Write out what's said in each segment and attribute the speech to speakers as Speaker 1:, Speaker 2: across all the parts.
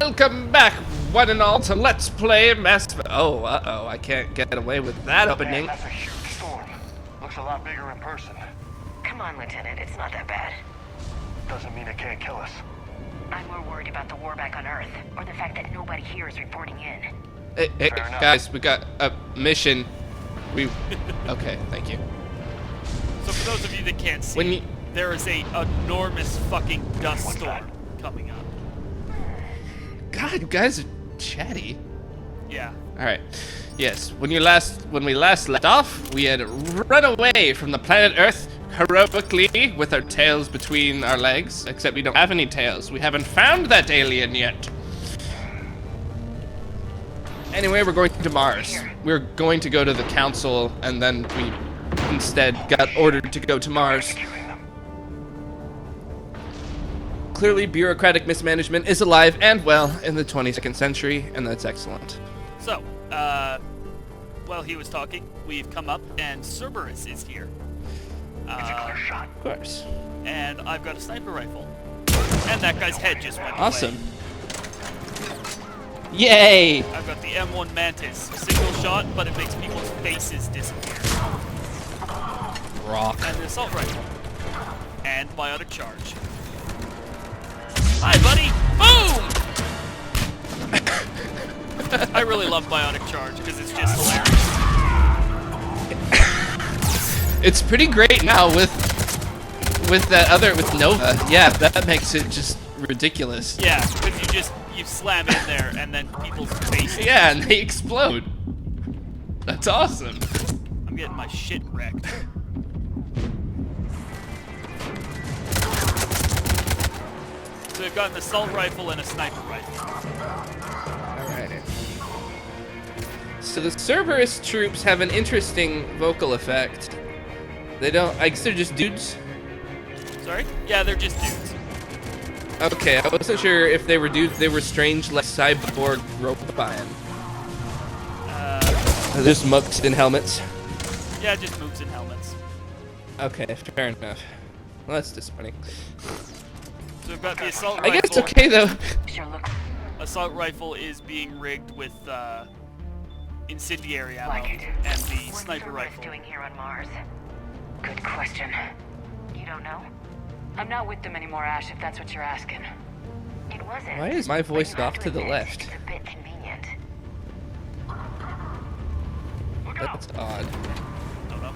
Speaker 1: Welcome back, one and all, to Let's Play Mass... Oh, uh-oh, I can't get away with that opening.
Speaker 2: Man, that's a huge storm. Looks a lot bigger in person.
Speaker 3: Come on, Lieutenant, it's not that bad.
Speaker 2: Doesn't mean it can't kill us.
Speaker 3: I'm more worried about the war back on Earth, or the fact that nobody here is reporting in.
Speaker 1: Hey, guys, we got a mission. Okay, thank you.
Speaker 4: So for those of you that can't see, there is a enormous fucking dust storm coming up.
Speaker 1: God, you guys are chatty.
Speaker 4: Yeah.
Speaker 1: Alright. Yes, when we last left off, we had run away from the planet Earth heroically with our tails between our legs, except we don't have any tails. We haven't found that alien yet. Anyway, we're going to Mars. We're going to go to the council, and then we instead got ordered to go to Mars. Clearly, bureaucratic mismanagement is alive and well in the 22nd century, and that's excellent.
Speaker 4: So, while he was talking, we've come up, and Cerberus is here.
Speaker 2: It's a clear shot.
Speaker 1: Of course.
Speaker 4: And I've got a sniper rifle. And that guy's head just went
Speaker 1: Awesome.
Speaker 4: away.
Speaker 1: Yay!
Speaker 4: I've got the M1 Mantis. Single shot, but it makes people's faces disappear.
Speaker 1: Rock.
Speaker 4: And the assault rifle. And biotic charge. Hi, buddy! Boom! I really love biotic charge because it's just hilarious.
Speaker 1: It's pretty great now with Nova. Yeah, that makes it just ridiculous.
Speaker 4: Yeah, because you slam in there and then people's faces.
Speaker 1: Yeah, and they explode. That's awesome.
Speaker 4: I'm getting my shit wrecked. So we've got an assault rifle and a sniper rifle.
Speaker 1: Alright. So the Cerberus troops have an interesting vocal effect. They don't, I guess they're just dudes?
Speaker 4: Sorry? Yeah, they're just dudes.
Speaker 1: Okay, I wasn't sure if they were dudes, they were strange like cyborg robot. Just mugs in helmets.
Speaker 4: Yeah, just mooks in helmets.
Speaker 1: Okay, fair enough. Well, that's disappointing.
Speaker 4: So we've got the assault
Speaker 1: I
Speaker 4: rifle.
Speaker 1: guess it's okay though.
Speaker 3: Sure looks
Speaker 4: Assault rifle is being rigged with incendiary ammo,
Speaker 3: like it.
Speaker 4: and the
Speaker 3: What's
Speaker 4: sniper
Speaker 3: Cerberus
Speaker 4: rifle.
Speaker 3: doing here on Mars? Good question. You don't know? I'm not with them anymore, Ash, if that's what you're asking. It wasn't.
Speaker 1: Why is my
Speaker 3: but
Speaker 1: voice
Speaker 3: you have
Speaker 1: off to the
Speaker 3: admit,
Speaker 1: left?
Speaker 3: It's a bit convenient.
Speaker 1: That's odd.
Speaker 4: Don't know.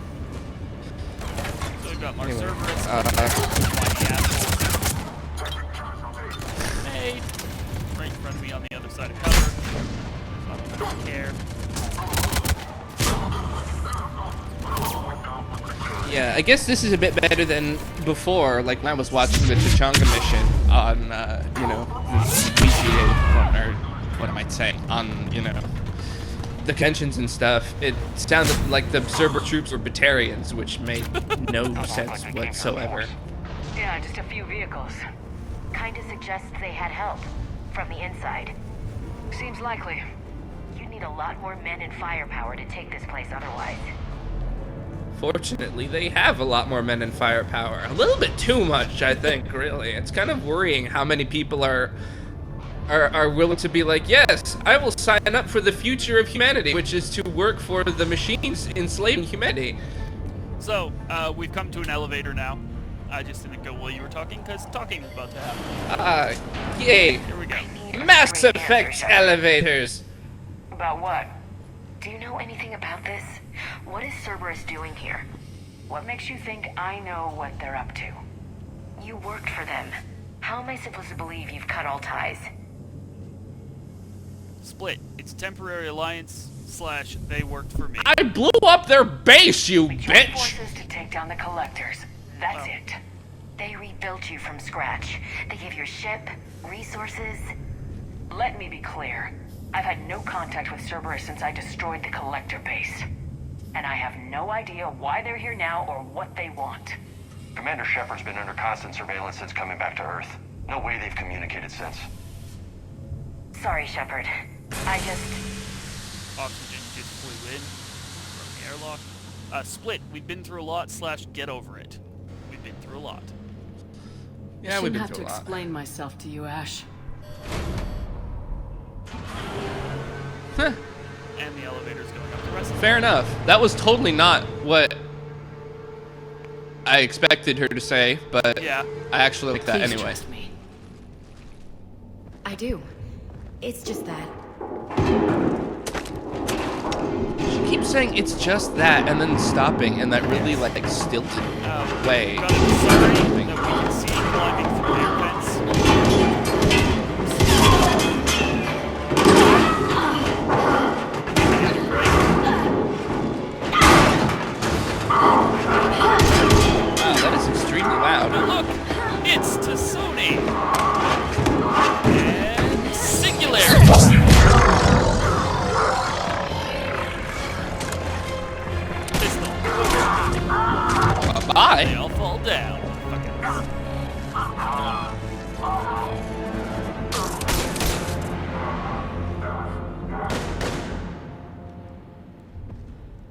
Speaker 4: So we've got Mars
Speaker 1: Anyway,
Speaker 4: Cerberus. Whiny assholes. Hey! Right in front of me on the other side of cover. So I don't care.
Speaker 1: Yeah, I guess this is a bit better than before, like when I was watching the Tachanga mission on, you know, the PGA, or what am I saying, on, you know, the conventions and stuff. It sounded like the Cerberus troops were Batarians, which made no sense whatsoever.
Speaker 3: Yeah, just a few vehicles. Kinda suggests they had help. From the inside. Seems likely. You'd need a lot more men and firepower to take this place otherwise.
Speaker 1: Fortunately, they have a lot more men and firepower. A little bit too much, I think, really. It's kind of worrying how many people are willing to be like, yes, I will sign up for the future of humanity, which is to work for the machines enslaving humanity.
Speaker 4: So, we've come to an elevator now. I just didn't go while you were talking, because talking is about to happen.
Speaker 1: Yay.
Speaker 4: Here we go.
Speaker 1: Mass
Speaker 3: Great
Speaker 1: Effect
Speaker 3: answer,
Speaker 1: elevators.
Speaker 3: About what? Do you know anything about this? What is Cerberus doing here? What makes you think I know what they're up to? You worked for them. How am I supposed to believe you've cut all ties?
Speaker 4: Split. It's temporary alliance / they worked for me.
Speaker 1: I blew up their base, you
Speaker 3: We joined
Speaker 1: bitch.
Speaker 3: forces to take down the Collectors. That's it. They rebuilt you from scratch. They gave your ship, resources. Let me be clear. I've had no contact with Cerberus since I destroyed the Collector base. And I have no idea why they're here now or what they want.
Speaker 2: Commander Shepard's been under constant surveillance since coming back to Earth. No way they've communicated since.
Speaker 3: Sorry, Shepard.
Speaker 4: Oxygen just flew in from the airlock. Split. We've been through a lot / get over it. We've been through a lot.
Speaker 1: Yeah, we've
Speaker 5: Shouldn't
Speaker 1: been
Speaker 5: have
Speaker 1: through
Speaker 5: to
Speaker 1: a lot.
Speaker 5: explain myself to you, Ash.
Speaker 1: Huh.
Speaker 4: And the elevator's going up the rest of the
Speaker 1: Fair enough. That was totally not what I expected her to say, but
Speaker 4: Yeah.
Speaker 1: I actually like that
Speaker 5: Please
Speaker 1: anyway.
Speaker 5: trust me. I do. It's just that.
Speaker 1: She keeps saying it's just that and then stopping in that really like stilted way.
Speaker 4: Got a sorry that we can see climbing through air vents.
Speaker 1: Wow, that is extremely loud.
Speaker 4: But look, it's Tasoni. And Singularity. Pistol. They
Speaker 1: Bye.
Speaker 4: all fall down. Fuckers.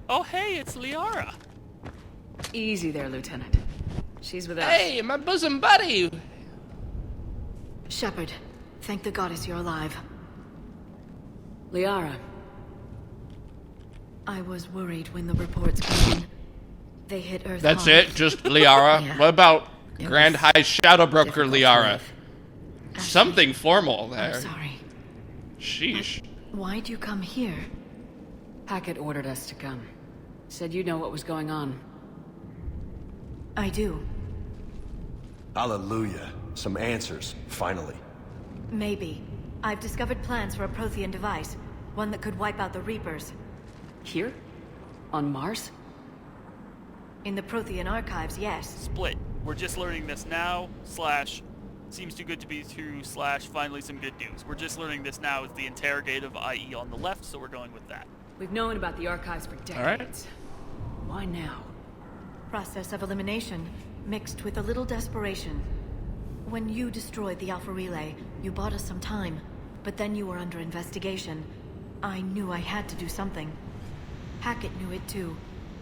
Speaker 4: Oh, hey, it's Liara.
Speaker 5: Easy there, Lieutenant. She's with us.
Speaker 1: Hey, my bosom buddy.
Speaker 5: Shepard, thank the goddess you're alive. Liara. I was worried when the reports came in. They hit Earth
Speaker 1: That's
Speaker 5: hard.
Speaker 1: it, just Liara.
Speaker 5: Yeah.
Speaker 1: What about
Speaker 5: It
Speaker 1: Grand
Speaker 5: was
Speaker 1: High Shadow Broker
Speaker 5: difficult to
Speaker 1: Liara?
Speaker 5: live. Ashley,
Speaker 1: Something formal
Speaker 5: I'm
Speaker 1: there.
Speaker 5: sorry.
Speaker 1: Sheesh.
Speaker 5: Why'd you come here? Hackett ordered us to come. Said you know what was going on. I do.
Speaker 6: Hallelujah. Some answers, finally.
Speaker 7: Maybe. I've discovered plans for a Prothean device. One that could wipe out the Reapers.
Speaker 5: Here? On Mars?
Speaker 7: In the Prothean archives, yes.
Speaker 4: Split. We're just learning this now, slash, seems too good to be true, slash, finally some good news. We're just learning this now as the interrogative, i.e. on the left, so we're going with that.
Speaker 5: We've known about the archives for
Speaker 1: right.
Speaker 5: decades. Why now?
Speaker 7: Process of elimination, mixed with a little desperation. When you destroyed the Alpha Relay, you bought us some time. But then you were under investigation. I knew I had to do something. Hackett knew it too.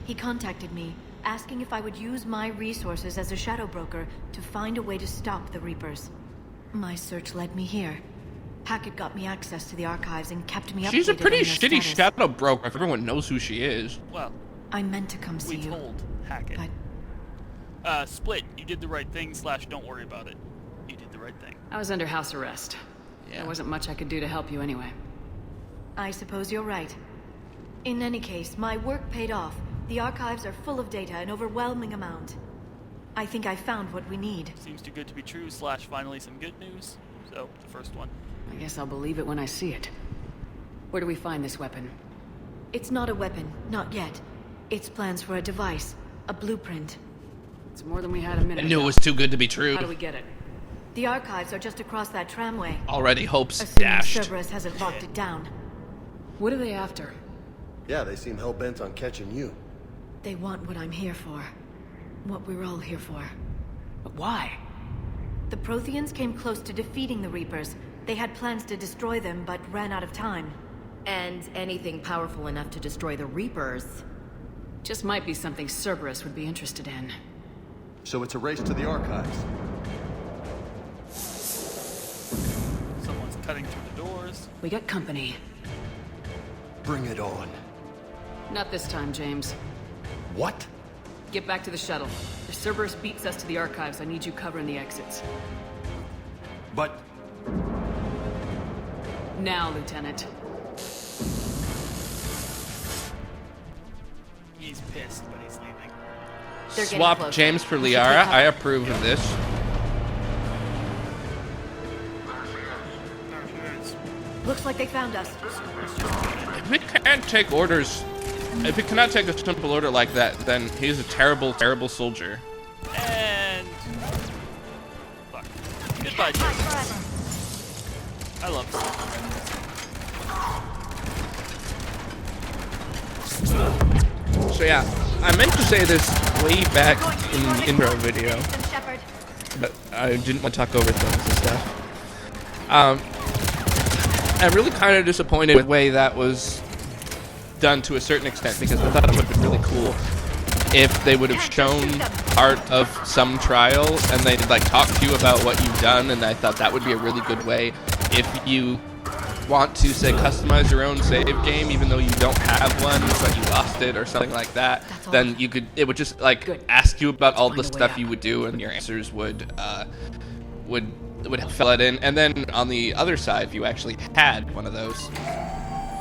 Speaker 7: He contacted me, asking if I would use my resources as a shadow broker to find a way to stop the Reapers. My search led me here. Hackett got me access to the archives and kept me updated.
Speaker 1: She's a pretty
Speaker 7: on their
Speaker 1: shitty
Speaker 7: status.
Speaker 1: shadow broker if everyone knows who she is.
Speaker 4: Well,
Speaker 7: I meant to come see
Speaker 4: we
Speaker 7: you,
Speaker 4: told Hackett.
Speaker 7: but
Speaker 4: Split, you did the right thing, slash, don't worry about it. You did the right thing.
Speaker 5: I was under house arrest.
Speaker 1: Yeah.
Speaker 5: There wasn't much I could do to help you anyway.
Speaker 7: I suppose you're right. In any case, my work paid off. The archives are full of data, an overwhelming amount. I think I found what we need.
Speaker 4: Seems too good to be true, slash, finally some good news. So, the first one.
Speaker 5: I guess I'll believe it when I see it. Where do we find this weapon?
Speaker 7: It's not a weapon, not yet. It's plans for a device, a blueprint.
Speaker 5: It's more than we had a minute
Speaker 1: I knew it
Speaker 5: ago.
Speaker 1: was too good to be true.
Speaker 5: How do we get it?
Speaker 7: The archives are just across that tramway.
Speaker 1: Already hopes
Speaker 7: Assuming
Speaker 1: dashed.
Speaker 7: Cerberus hasn't locked it down.
Speaker 5: What are they after?
Speaker 6: Yeah, they seem hell-bent on catching you.
Speaker 7: They want what I'm here for. What we're all here for.
Speaker 5: But why?
Speaker 7: The Protheans came close to defeating the Reapers. They had plans to destroy them, but ran out of time.
Speaker 8: And anything powerful enough to destroy the Reapers.
Speaker 5: Just might be something Cerberus would be interested in.
Speaker 6: So it's a race to the archives.
Speaker 4: Someone's cutting through the doors.
Speaker 5: We got company.
Speaker 6: Bring it on.
Speaker 5: Not this time, James.
Speaker 6: What?
Speaker 5: Get back to the shuttle. If Cerberus beats us to the archives, I need you covering the exits.
Speaker 6: But
Speaker 5: Now, Lieutenant.
Speaker 4: He's pissed, but he's leaving.
Speaker 7: They're getting
Speaker 1: Swap
Speaker 7: closer.
Speaker 1: James for
Speaker 7: We should
Speaker 1: Liara.
Speaker 7: take
Speaker 1: I
Speaker 7: cover.
Speaker 1: approve of this.
Speaker 4: There he is.
Speaker 7: Looks like they found us.
Speaker 1: If it can't take orders, if it cannot take a simple order like that, then he's a terrible, terrible soldier.
Speaker 4: And... Fuck. Goodbye, James. I love
Speaker 1: So yeah, I meant to say this way back in the intro video,
Speaker 7: Shepard.
Speaker 1: but I didn't want to talk over things and stuff. I'm really kind of disappointed with the way that was done to a certain extent, because I thought it would have been really cool if they would have shown part of some trial and they'd like talk to you about what you've done, and I thought that would be a really good way if you want to say customize your own save game, even though you don't have one, but you lost it or something like that,
Speaker 7: That's
Speaker 1: then
Speaker 7: all.
Speaker 1: you could. It would just like
Speaker 5: Good.
Speaker 1: ask you about all
Speaker 5: find
Speaker 1: the
Speaker 5: a way
Speaker 1: stuff
Speaker 5: out.
Speaker 1: you would do, and your answers would fill it in. And then on the other side, if you actually had one of those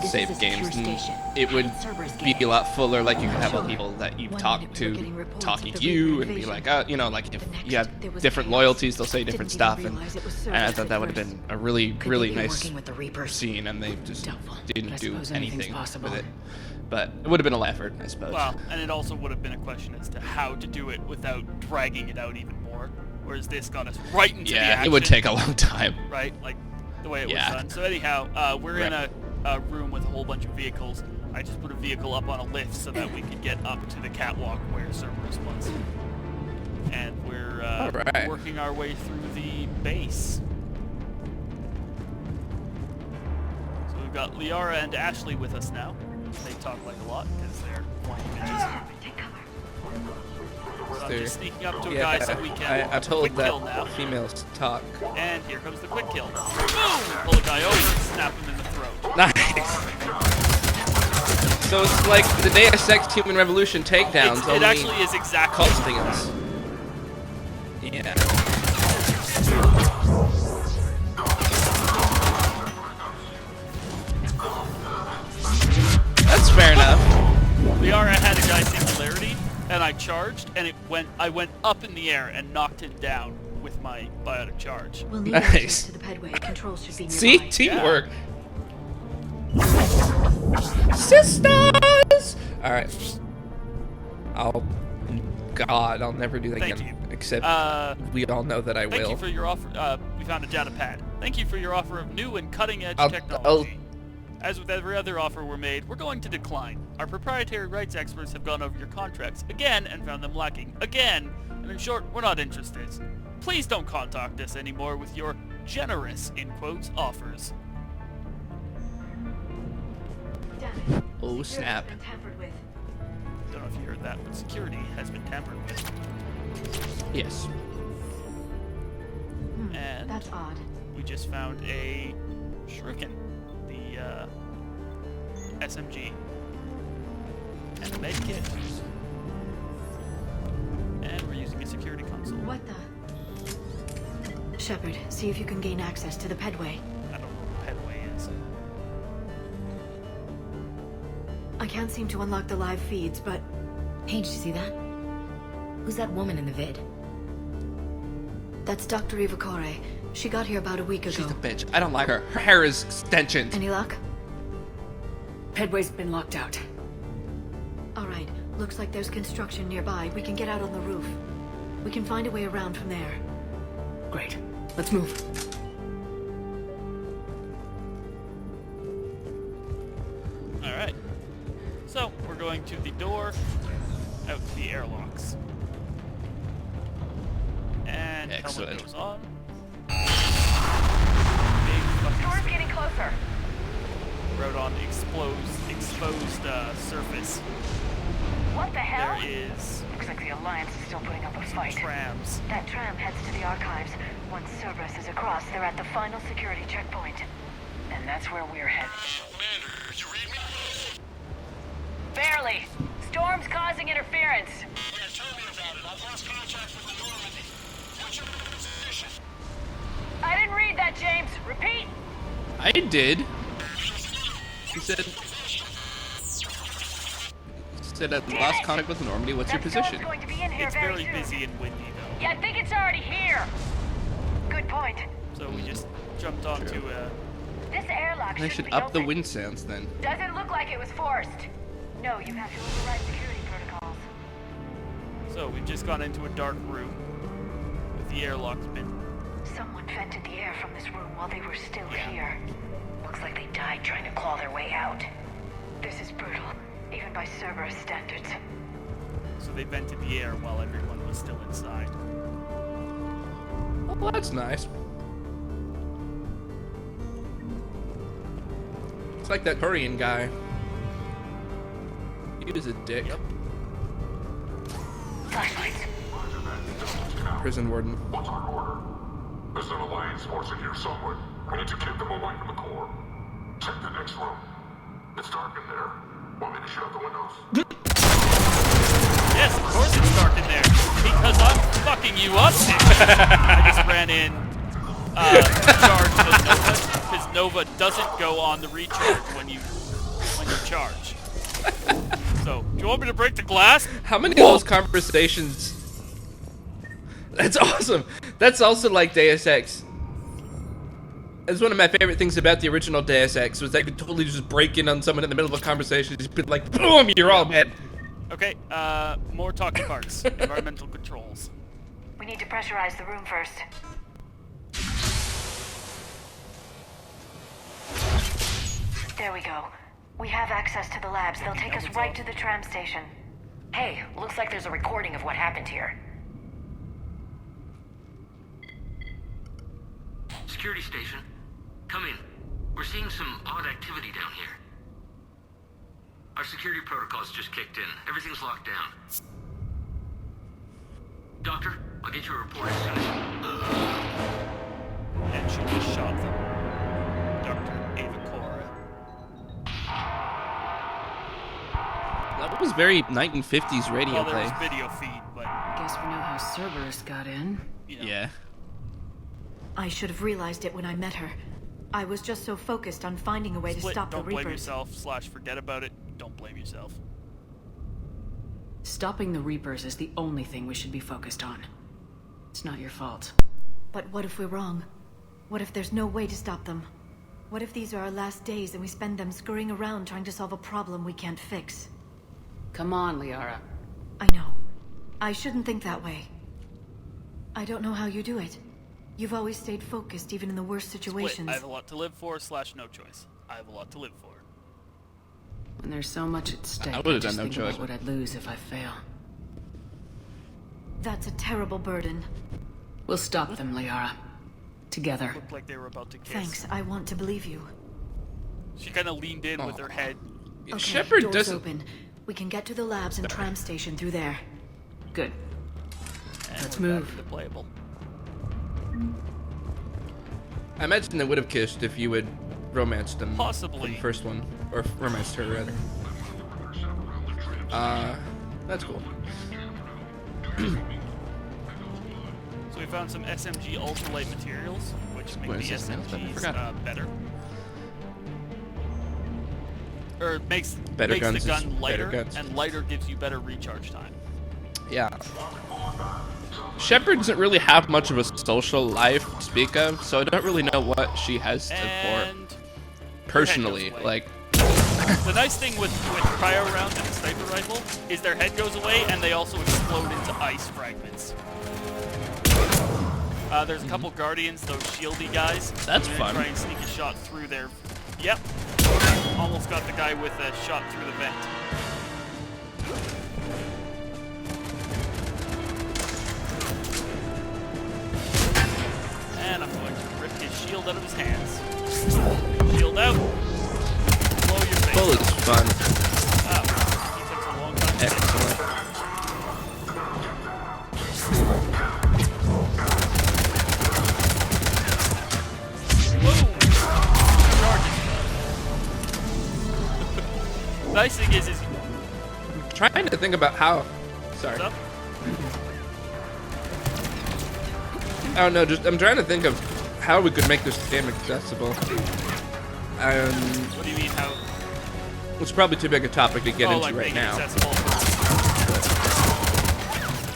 Speaker 7: This
Speaker 1: save
Speaker 7: is a secure
Speaker 1: games, then
Speaker 7: station.
Speaker 1: it would
Speaker 7: It's Cerberus
Speaker 1: be
Speaker 7: game.
Speaker 1: a lot fuller. Like you could have all
Speaker 7: Sure.
Speaker 1: people that you
Speaker 7: 1
Speaker 1: talk
Speaker 7: minute we were
Speaker 1: to
Speaker 7: getting reports
Speaker 1: talking
Speaker 7: of
Speaker 1: to
Speaker 7: the
Speaker 1: you,
Speaker 7: Reaper
Speaker 1: and be
Speaker 7: invasion.
Speaker 1: like, you know, like if
Speaker 7: The next,
Speaker 1: you have
Speaker 7: there was
Speaker 1: different
Speaker 7: chaos.
Speaker 1: loyalties, they'll say different
Speaker 7: Didn't even
Speaker 1: stuff, and
Speaker 7: realize it was
Speaker 1: I
Speaker 7: Cerberus
Speaker 1: thought
Speaker 7: at
Speaker 1: that would have
Speaker 7: first.
Speaker 1: been a really
Speaker 8: Could
Speaker 1: really
Speaker 8: they be
Speaker 1: nice
Speaker 8: working with the Reapers?
Speaker 1: scene, and they just
Speaker 5: Doubtful,
Speaker 1: didn't
Speaker 5: but I
Speaker 1: do
Speaker 5: suppose anything's
Speaker 1: anything
Speaker 5: possible.
Speaker 1: with it. But it would have been a effort, I suppose.
Speaker 4: Well, and it also would have been a question as to how to do it without dragging it out even more. Whereas this got us right into the
Speaker 1: yeah,
Speaker 4: action.
Speaker 1: it would take a long time.
Speaker 4: Right? Like, the way it
Speaker 1: Yeah.
Speaker 4: was done. So anyhow, we're in
Speaker 1: Right.
Speaker 4: a room with a whole bunch of vehicles. I just put a vehicle up on a lift so that we could get up to the catwalk where Cerberus was. And we're
Speaker 1: Alright.
Speaker 4: working our way through the base. So we've got Liara and Ashley with us now. They talk like a lot because they're whiny bitches. So I'm just sneaking up to a guy so we can
Speaker 1: I'm told
Speaker 4: quick kill
Speaker 1: that
Speaker 4: now.
Speaker 1: females talk.
Speaker 4: And here comes the quick kill. Boom! Pull a guy over, snap him in the throat.
Speaker 1: Nice. So it's like the Deus Ex Human Revolution takedowns.
Speaker 4: It
Speaker 1: only
Speaker 4: actually is exactly
Speaker 1: costing us. Yeah. That's fair enough.
Speaker 4: Liara had a guy singularity, and I charged, and I went up in the air and knocked him down with my biotic charge.
Speaker 7: We'll need
Speaker 1: Nice.
Speaker 7: access to the pedway. Controls should be nearby.
Speaker 1: See? Teamwork. Sisters! Alright. I'll never do that
Speaker 4: Thank
Speaker 1: again.
Speaker 4: you.
Speaker 1: Except we all know that I
Speaker 4: Thank
Speaker 1: will.
Speaker 4: you for your offer. We found a data pad. Thank you for your offer of new and cutting-edge
Speaker 1: I'll-
Speaker 4: technology. As with every other offer we're made, we're going to decline. Our proprietary rights experts have gone over your contracts again and found them lacking again. And in short, we're not interested. Please don't contact us anymore with your generous, in quotes, offers.
Speaker 7: Damn it.
Speaker 1: Oh,
Speaker 7: Security's
Speaker 1: snap.
Speaker 7: been tampered with.
Speaker 4: Don't know if you heard that, but security has been tampered with.
Speaker 1: Yes.
Speaker 4: And
Speaker 7: That's odd.
Speaker 4: we just found a shuriken, the SMG, and a med kit. And we're using a security console.
Speaker 7: What the? Shepard, see if you can gain access to the pedway.
Speaker 4: I don't know what Pedway is.
Speaker 7: I can't seem to unlock the live feeds, but
Speaker 8: Hey, did you see that? Who's that woman in the vid?
Speaker 7: that's Dr. Eva Kore. She got here about a week ago.
Speaker 1: She's a bitch. I don't like her. Her hair is extensions.
Speaker 7: Any luck?
Speaker 5: Pedway's been locked out.
Speaker 7: All right. Looks like there's construction nearby. We can get out on the roof. We can find a way around from there.
Speaker 5: Great. Let's move.
Speaker 4: Alright. So, we're going to the door, out to the airlocks. And
Speaker 1: Excellent.
Speaker 4: helmet goes on. Big fucking
Speaker 3: getting closer.
Speaker 4: road on exposed surface.
Speaker 3: What the hell?
Speaker 4: There is
Speaker 3: Looks like the Alliance is still putting up a
Speaker 4: some
Speaker 3: fight.
Speaker 4: trams.
Speaker 7: That tram heads to the archives. Once Cerberus is across, they're at the final security checkpoint.
Speaker 3: And that's where we're headed. Barely. Storm's causing interference. I didn't read that, James. Repeat.
Speaker 1: I did. She said at last contact with Normandy, what's your
Speaker 3: That storm's
Speaker 1: position?
Speaker 3: going to be in here
Speaker 4: It's
Speaker 3: very
Speaker 4: very
Speaker 3: soon.
Speaker 4: busy and windy though.
Speaker 3: Yeah, I think it's already here. Good point.
Speaker 4: So we just jumped onto
Speaker 3: This airlock
Speaker 1: I
Speaker 3: should
Speaker 1: should
Speaker 3: be
Speaker 1: up the
Speaker 3: open.
Speaker 1: wind sounds then.
Speaker 3: Doesn't look like it was forced. No, you have to override security protocols.
Speaker 4: so we've just gone into a dark room with the airlocks been.
Speaker 7: Someone vented the air from this room while they were still
Speaker 4: Yeah.
Speaker 7: here.
Speaker 3: Looks like they died trying to claw their way out.
Speaker 7: This is brutal, even by Cerberus standards.
Speaker 4: So they vented the air while everyone was still inside.
Speaker 1: Well, that's nice. It's like that Korean guy. He was a dick.
Speaker 4: Yep.
Speaker 3: Flashlights.
Speaker 1: Prison warden.
Speaker 9: What's our order? There's an Alliance force in here somewhere. We need to keep them away from the core. Check the next room. It's dark in there. Want me to shut the windows?
Speaker 4: Yes, of course it's dark in there. Because I'm fucking you up, bitch. I just ran in, charge the Nova, because Nova doesn't go on the recharge when you charge. So, do you want me to break the glass?
Speaker 1: How many of those conversations? That's awesome. That's also like Deus Ex. That's one of my favorite things about the original Deus Ex, was they could totally just break in on someone in the middle of a conversation, just be like, boom, you're all dead.
Speaker 4: Okay, more talking parts. Environmental controls.
Speaker 3: We need to pressurize the room first. There we go. We have access to the labs. They'll take us right to the tram station. Hey, looks like there's a recording of what happened here.
Speaker 10: Security station. Come in. We're seeing some odd activity down here. Our security protocols just kicked in. Everything's locked down. Doctor, I'll get you a report as soon as...
Speaker 4: And she just shot them. Dr. Ava Cora.
Speaker 1: That was very 1950s radio
Speaker 4: Well, there
Speaker 1: play.
Speaker 4: was video feed, but...
Speaker 5: Guess we know how Cerberus got in.
Speaker 4: You know.
Speaker 1: Yeah.
Speaker 7: I should have realized it when I met her. I was just so focused on finding a way to
Speaker 4: Split,
Speaker 7: stop the
Speaker 4: don't blame
Speaker 7: Reapers.
Speaker 4: yourself, / forget about it. Don't blame yourself.
Speaker 5: Stopping the Reapers is the only thing we should be focused on. It's not your fault.
Speaker 7: But what if we're wrong? What if there's no way to stop them? What if these are our last days and we spend them scurrying around trying to solve a problem we can't fix?
Speaker 5: Come on, Liara.
Speaker 7: I know. I shouldn't think that way. I don't know how you do it. You've always stayed focused even in the worst situations.
Speaker 4: Split. I have a lot to live for, / no choice. I have a lot to live for.
Speaker 5: When there's so much at stake,
Speaker 1: I would've
Speaker 5: just
Speaker 1: done no
Speaker 5: think about
Speaker 1: choice.
Speaker 5: what I'd lose if I fail.
Speaker 7: That's a terrible burden.
Speaker 5: We'll stop them, Liara. Together.
Speaker 4: Looked like they were about to kiss.
Speaker 7: Thanks, I want to believe you.
Speaker 4: She kind of leaned in with her head.
Speaker 7: Okay,
Speaker 1: Shepard
Speaker 7: doors
Speaker 1: doesn't.
Speaker 7: open. We can get to the labs and tram station through there.
Speaker 5: Good.
Speaker 4: And
Speaker 5: Let's
Speaker 4: we're
Speaker 5: move.
Speaker 4: back into playable.
Speaker 1: I imagine they would have kissed if you had romanced them.
Speaker 4: Possibly.
Speaker 1: in the first one, or romanced her rather. That's cool.
Speaker 4: So we found some SMG ultralight materials, which make
Speaker 1: What
Speaker 4: the
Speaker 1: is this? I
Speaker 4: SMGs
Speaker 1: forgot.
Speaker 4: better. Or it makes
Speaker 1: Better
Speaker 4: the
Speaker 1: guns is
Speaker 4: gun
Speaker 1: better
Speaker 4: lighter,
Speaker 1: guns.
Speaker 4: and lighter gives you better recharge time.
Speaker 1: Yeah. Shepard doesn't really have much of a social life to speak of, so I don't really know what she has to
Speaker 4: And
Speaker 1: for personally.
Speaker 4: goes away.
Speaker 1: Like,
Speaker 4: the nice thing with cryo rounds and a sniper rifle is their head goes away, and they also explode into ice fragments. There's a couple Guardians, those shieldy guys.
Speaker 1: That's
Speaker 4: I'm gonna
Speaker 1: fun.
Speaker 4: Try and sneak a shot through there. Yep. Almost got the guy with a shot through the vent. And I'm going to rip his shield out of his hands. Shield out. Blow your face.
Speaker 1: full is fun.
Speaker 4: Wow. He took a long time to get
Speaker 1: Excellent.
Speaker 4: Nice thing is
Speaker 1: I'm trying to think about how. Sorry.
Speaker 4: what's up?
Speaker 1: I don't know. Just I'm trying to think of how we could make this game accessible.
Speaker 4: What do you mean how?
Speaker 1: It's probably too big a topic to get into
Speaker 4: like
Speaker 1: right
Speaker 4: making it
Speaker 1: now.
Speaker 4: accessible.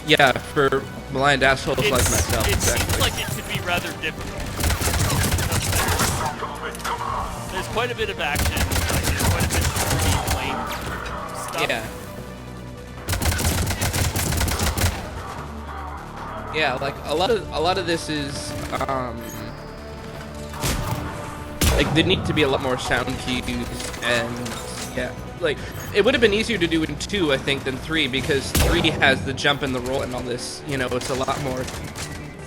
Speaker 1: Yeah, for blind assholes like myself.
Speaker 4: It
Speaker 1: Exactly.
Speaker 4: seems like it could be rather difficult. There's quite a bit of action. Like, there's quite a bit of plane stuff.
Speaker 1: Yeah. Yeah, like a lot of this is like there need to be a lot more sound cues, and yeah, like it would have been easier to do in 2, I think, than 3, because 3 has the jump and the roll and all this. You know, it's a lot more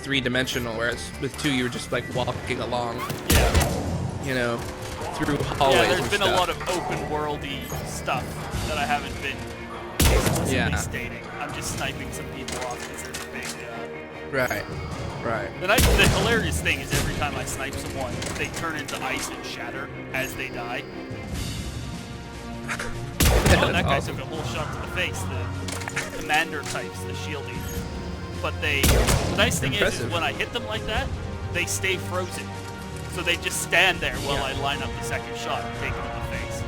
Speaker 1: 3-dimensional, whereas with 2 you're just like walking along.
Speaker 4: Yeah.
Speaker 1: You know, through hallways.
Speaker 4: Yeah, there's
Speaker 1: and
Speaker 4: been
Speaker 1: stuff.
Speaker 4: a lot of open worldy stuff that I haven't been explicitly
Speaker 1: Yeah.
Speaker 4: stating. I'm just sniping some people off because there's a big
Speaker 1: Right. Right.
Speaker 4: The hilarious thing is every time I snipe someone, they turn into ice and shatter as they die. Oh, and that guy took a whole shot to the face. The commander types, the shielding. But the nice thing is when I hit them like that, they stay frozen. So they just stand there while I line up the second shot and take them in the face.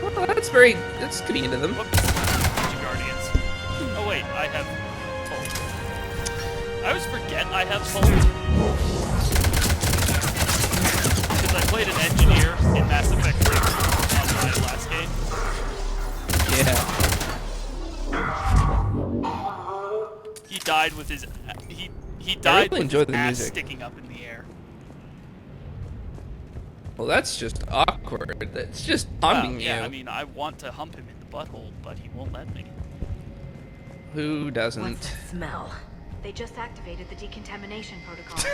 Speaker 1: Well, that's convenient of them.
Speaker 4: Whoops. Guardians. Oh wait, I have Pulse. I always forget I have Pulse. Because I played an engineer in Mass Effect 3 on my last game.
Speaker 1: Yeah.
Speaker 4: He died with his he died
Speaker 1: really
Speaker 4: with his
Speaker 1: the
Speaker 4: ass
Speaker 1: music.
Speaker 4: sticking up in the air.
Speaker 1: Well, that's just awkward. That's just humping
Speaker 4: Yeah,
Speaker 1: you.
Speaker 4: I mean, I want to hump him in the butthole, but he won't let me.
Speaker 1: Who doesn't?
Speaker 8: What's that smell?
Speaker 7: They just activated the decontamination protocol.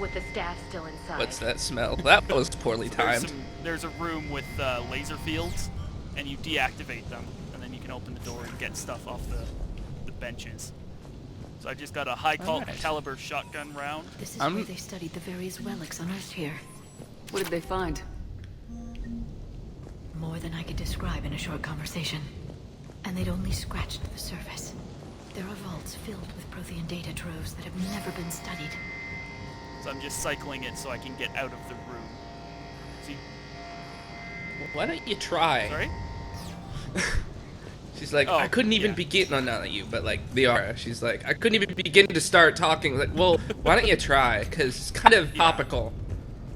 Speaker 8: With the staff still inside.
Speaker 1: What's that smell? That was poorly timed.
Speaker 4: There's a room with laser fields, and you deactivate them, and then you can open the door and get stuff off the benches. So I just got a high caliber shotgun round.
Speaker 7: This is where they studied the various relics unearthed here.
Speaker 5: What did they find?
Speaker 7: More than I could describe in a short conversation. And they'd only scratched the surface. There are vaults filled with Prothean data troves that have never been studied.
Speaker 4: So I'm just cycling it so I can get out of the room. See?
Speaker 1: Why don't you try?
Speaker 4: Sorry?
Speaker 1: She's like, I couldn't even begin. No, not you, but like Liara. She's like, I couldn't even begin to start talking. Like, well, why don't you try? Because it's kind of topical.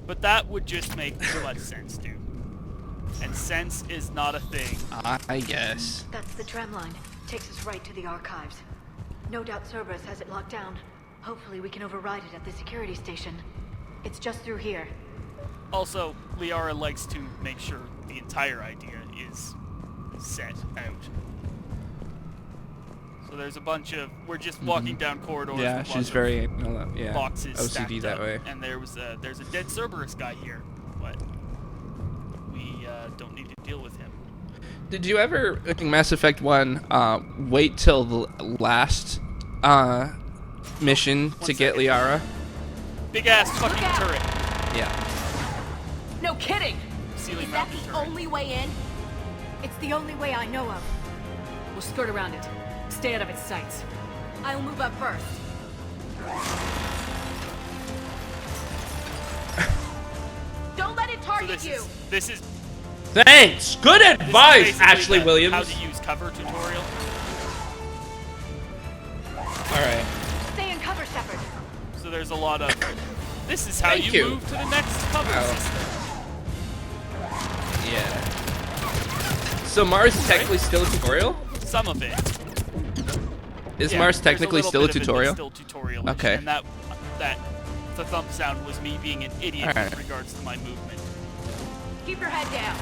Speaker 4: But that would just make too much sense, dude. And sense is not a thing.
Speaker 1: I guess.
Speaker 7: That's the tram line. Takes us right to the archives. No doubt Cerberus has it locked down. Hopefully we can override it at the security station. It's just through here.
Speaker 4: Also, Liara likes to make sure the entire idea is set out. So there's a bunch of... We're just walking down corridors.
Speaker 1: Yeah,
Speaker 4: with
Speaker 1: she's
Speaker 4: lots
Speaker 1: very
Speaker 4: of boxes
Speaker 1: OCD
Speaker 4: stacked
Speaker 1: that
Speaker 4: up,
Speaker 1: way.
Speaker 4: And there's a dead Cerberus guy here, but we don't need to deal with him.
Speaker 1: Did you ever, in Mass Effect 1, wait till the last mission to get Liara?
Speaker 4: Big ass fucking turret.
Speaker 1: Yeah.
Speaker 8: No kidding!
Speaker 4: Ceiling
Speaker 8: Is that
Speaker 4: mounted
Speaker 8: the
Speaker 4: turret.
Speaker 8: only way in?
Speaker 7: It's the only way I know of.
Speaker 5: We'll skirt around it. Stay out of its sights.
Speaker 8: I'll move up first. Don't let it target you!
Speaker 4: This is
Speaker 1: Thanks! Good advice,
Speaker 4: basically
Speaker 1: Ashley
Speaker 4: the
Speaker 1: Williams!
Speaker 4: how to use cover tutorial.
Speaker 1: Alright.
Speaker 7: Stay in cover, Shepard.
Speaker 4: So there's a lot of... This is how
Speaker 1: Thank
Speaker 4: you
Speaker 1: you.
Speaker 4: move to the next cover system.
Speaker 1: Yeah. So Mars is technically still a tutorial?
Speaker 4: Some of it.
Speaker 1: Is
Speaker 4: Yeah,
Speaker 1: Mars
Speaker 4: there's
Speaker 1: technically
Speaker 4: little
Speaker 1: still a
Speaker 4: bit of it that's
Speaker 1: tutorial?
Speaker 4: Still tutorial.
Speaker 1: Okay.
Speaker 4: And that the thump sound was me being an idiot
Speaker 1: Alright.
Speaker 4: with regards to my movement.
Speaker 8: Keep your head down.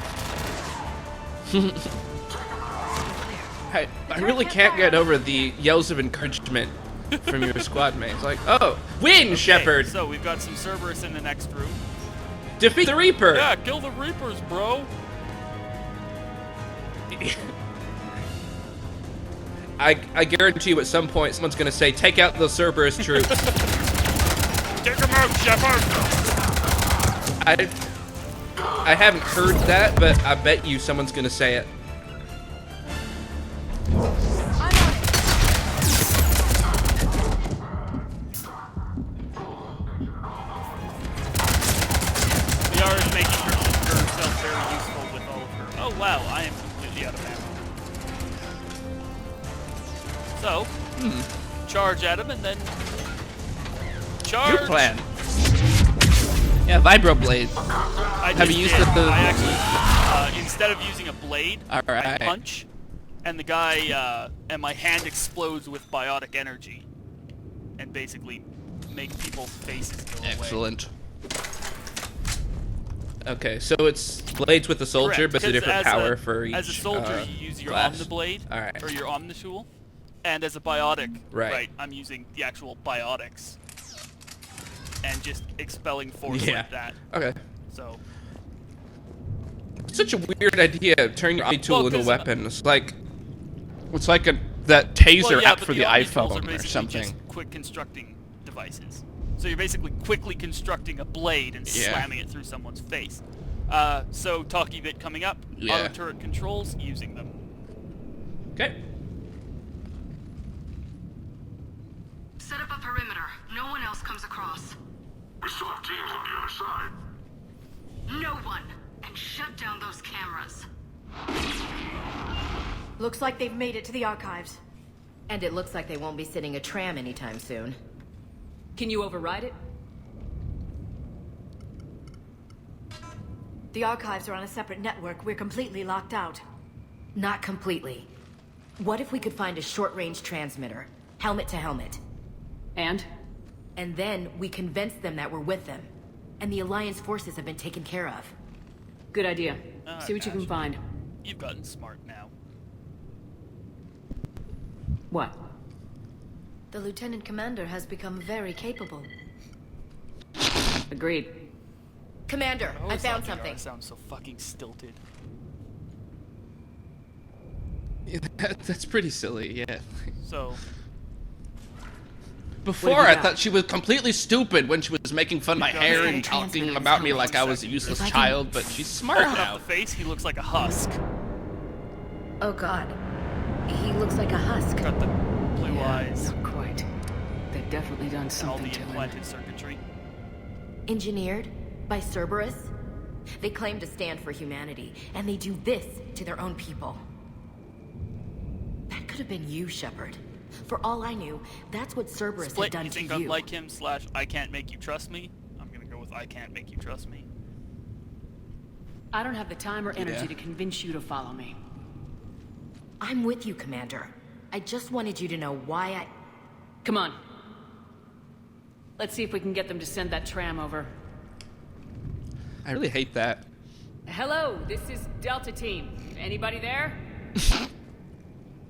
Speaker 1: I really can't get over the yells of encouragement from your squad mates. Like, oh, win, Shepard!
Speaker 4: So we've got some Cerberus in the next room.
Speaker 1: Defeat the Reaper!
Speaker 4: Yeah, kill the Reapers, bro.
Speaker 1: I guarantee you at some point someone's gonna say, take out the Cerberus troops.
Speaker 4: Take them out, Shepard.
Speaker 1: I haven't heard that, but I bet you someone's gonna say it.
Speaker 4: Liara's making herself very useful with all of her. Oh wow, I am completely out of ammo. So, charge at him and then charge.
Speaker 1: Your plan. Yeah, Vibroblade.
Speaker 4: I
Speaker 1: Have
Speaker 4: just
Speaker 1: you used
Speaker 4: did.
Speaker 1: the-
Speaker 4: I actually, instead of using a blade, I
Speaker 1: Alright.
Speaker 4: punch, and the guy, and my hand explodes with biotic energy, and basically make people's faces go away.
Speaker 1: Excellent. Okay, so it's blades with the soldier,
Speaker 4: Correct,
Speaker 1: but it's a
Speaker 4: 'cause
Speaker 1: different
Speaker 4: as
Speaker 1: power for each
Speaker 4: As a soldier, you use your
Speaker 1: class.
Speaker 4: Omniblade,
Speaker 1: Alright.
Speaker 4: or your Omnitool, and as a biotic,
Speaker 1: Right.
Speaker 4: I'm using the actual biotics, and just expelling force
Speaker 1: Yeah.
Speaker 4: like that.
Speaker 1: Okay.
Speaker 4: So,
Speaker 1: Such a weird idea, turn your eye tool into a
Speaker 4: 'cause,
Speaker 1: weapon. It's like that taser
Speaker 4: well, yeah,
Speaker 1: app
Speaker 4: but
Speaker 1: for the
Speaker 4: Omnitools are
Speaker 1: iPhone or
Speaker 4: basically
Speaker 1: something.
Speaker 4: just quick constructing devices. So you're basically quickly constructing a blade and
Speaker 1: Yeah.
Speaker 4: slamming it through someone's face. So talkie bit coming up.
Speaker 1: Yeah.
Speaker 4: Auto turret controls, using them.
Speaker 1: Okay.
Speaker 11: Set up a perimeter. No one else comes across.
Speaker 9: We still have teams on the other side.
Speaker 11: No one. And shut down those cameras.
Speaker 7: Looks like they've made it to the archives.
Speaker 8: And it looks like they won't be sitting a tram anytime soon.
Speaker 5: Can you override it?
Speaker 7: The archives are on a separate network. We're completely locked out.
Speaker 8: Not completely. What if we could find a short-range transmitter? Helmet to helmet.
Speaker 5: And?
Speaker 8: And then we convince them that we're with them. And the Alliance forces have been taken care of.
Speaker 5: Good idea. See what you can find.
Speaker 4: You've gotten smart now.
Speaker 5: What?
Speaker 7: The Lieutenant Commander has become very capable.
Speaker 5: Agreed.
Speaker 8: Commander, I
Speaker 4: always
Speaker 8: found
Speaker 4: thought Liara
Speaker 8: something.
Speaker 4: sounds so fucking stilted.
Speaker 1: Yeah, that's pretty silly, yeah.
Speaker 4: So,
Speaker 1: Before,
Speaker 5: What have you
Speaker 1: I
Speaker 5: got?
Speaker 1: thought she was completely stupid when she was making fun of my
Speaker 4: got
Speaker 1: hair
Speaker 4: a
Speaker 1: and
Speaker 7: transmitter
Speaker 1: talking
Speaker 7: in
Speaker 1: about
Speaker 7: his
Speaker 1: me like I was a
Speaker 4: second.
Speaker 1: useless
Speaker 7: If I can-
Speaker 1: child, but she's smart
Speaker 4: open up
Speaker 1: now.
Speaker 4: the face, he looks like a husk.
Speaker 8: Oh god. He looks like a husk.
Speaker 4: Got the blue eyes
Speaker 5: Not quite. They've definitely done
Speaker 4: and all
Speaker 5: something
Speaker 4: the
Speaker 5: to him.
Speaker 4: implanted circuitry.
Speaker 8: Engineered by Cerberus? They claim to stand for humanity, and they do this to their own people. That could have been you, Shepard. For all I knew, that's what Cerberus
Speaker 4: Split,
Speaker 8: had done
Speaker 4: you think
Speaker 8: to
Speaker 4: I'm
Speaker 8: you.
Speaker 4: like him / I can't make you trust me? I'm gonna go with I can't make you trust me.
Speaker 5: I don't have the time or energy
Speaker 1: Yeah.
Speaker 5: to convince you to follow me.
Speaker 8: I'm with you, Commander. I just wanted you to know why I...
Speaker 5: Come on. Let's see if we can get them to send that tram over.
Speaker 1: I really hate that.
Speaker 5: Hello, this is Delta Team. Anybody there?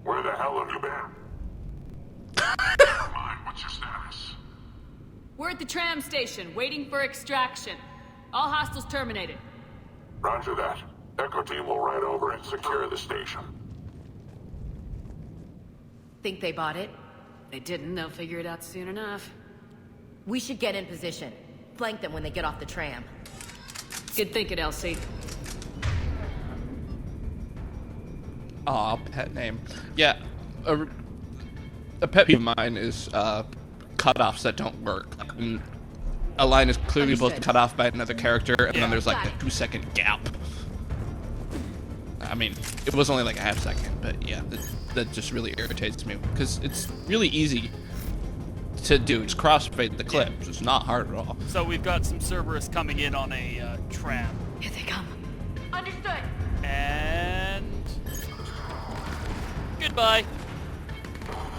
Speaker 9: Where the hell have you been? Never mind, what's your status?
Speaker 5: We're at the tram station, waiting for extraction. All hostiles terminated.
Speaker 9: Roger that. Echo team will ride over and secure the station.
Speaker 8: Think they bought it?
Speaker 5: They didn't, they'll figure it out soon enough.
Speaker 8: We should get in position. Flank them when they get off the tram.
Speaker 5: Good thinking, Elsie.
Speaker 1: Aw, pet name. Yeah, a pet peeve of mine is cutoffs that don't work. A line is clearly both
Speaker 8: Understood.
Speaker 1: cut off by another character, and
Speaker 4: Yeah.
Speaker 1: then there's like a 2-second gap. I mean, it was only like a half second, but yeah, that just really irritates me because it's really easy to do. Just crossfade the clips. It's not hard at all.
Speaker 4: So we've got some Cerberus coming in on a tram.
Speaker 7: Here they come.
Speaker 11: Understood.
Speaker 4: And... goodbye.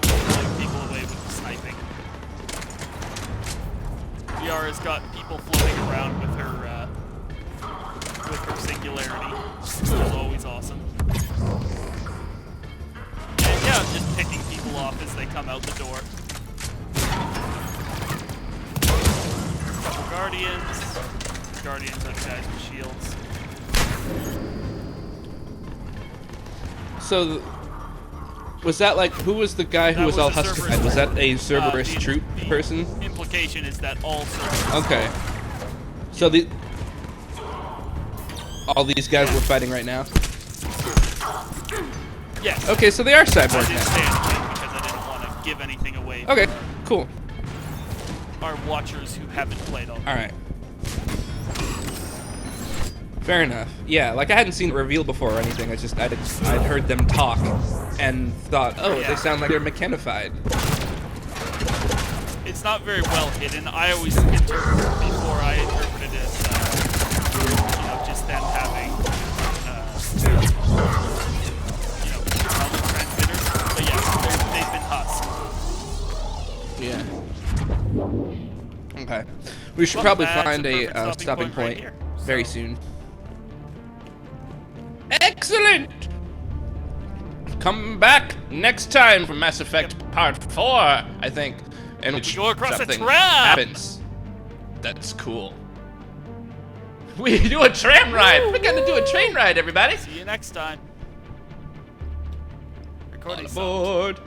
Speaker 4: Take people away with the sniping. Liara's got people floating around with her singularity, which is always awesome. And yeah, just picking people off as they come out the door. Couple Guardians. Guardians are the guys with shields.
Speaker 1: So, was that like, who was the guy who
Speaker 4: That
Speaker 1: was all
Speaker 4: was a
Speaker 1: huskified?
Speaker 4: Cerberus.
Speaker 1: Was that a Cerberus
Speaker 4: The-
Speaker 1: troop
Speaker 4: the
Speaker 1: person?
Speaker 4: Implication is that all Cerberus.
Speaker 1: Okay. So all these guys we're fighting right now?
Speaker 4: Yes.
Speaker 1: Okay, so they are
Speaker 4: I
Speaker 1: cyborg
Speaker 4: did
Speaker 1: now.
Speaker 4: stay on the because I didn't want to give anything away
Speaker 1: Okay,
Speaker 4: for
Speaker 1: cool.
Speaker 4: our watchers who haven't played already.
Speaker 1: Alright. Fair enough. Yeah, like I hadn't seen the reveal before or anything. I'd heard them talk and thought, oh,
Speaker 4: Yeah.
Speaker 1: they sound like they're mechanified.
Speaker 4: It's not very well hidden. I always interpreted before I interpreted it as, just them having, helmet transmitters. But yeah, they've been husked.
Speaker 1: Yeah. Okay. We should
Speaker 4: Well,
Speaker 1: probably
Speaker 4: that's
Speaker 1: find
Speaker 4: a
Speaker 1: a
Speaker 4: perfect
Speaker 1: stopping
Speaker 4: right
Speaker 1: point
Speaker 4: here.
Speaker 1: very
Speaker 4: So-
Speaker 1: soon. Excellent! Come back next time for Mass Effect Part 4, I think. In which
Speaker 4: go across a
Speaker 1: something
Speaker 4: tram!
Speaker 1: happens. That's cool. We do a tram ride! We're gonna do a train ride, everybody!
Speaker 4: See you next time.
Speaker 1: On
Speaker 4: Recording stopped.
Speaker 1: aboard!